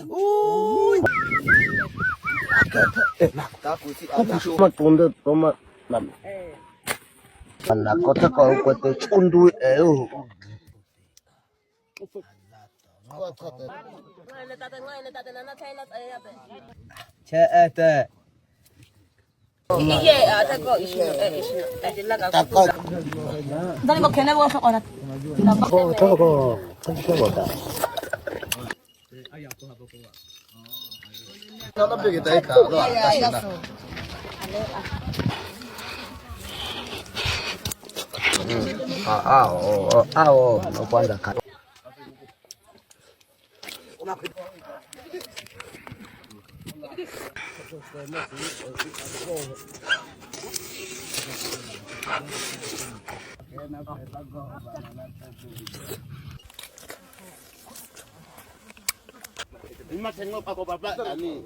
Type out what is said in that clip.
Ui. Ta cuisine ăn mà tốn được có mà làm là có tất cả có thể chôn đuôi eo Che ete. 이게 저거 이시는 ta coi 나 이거 걔네 먹어서 어나 저거 컨디션 뭐다 Nó bị cái tay cả rồi. nó quan là khát Ima tengok aku bapak tadi.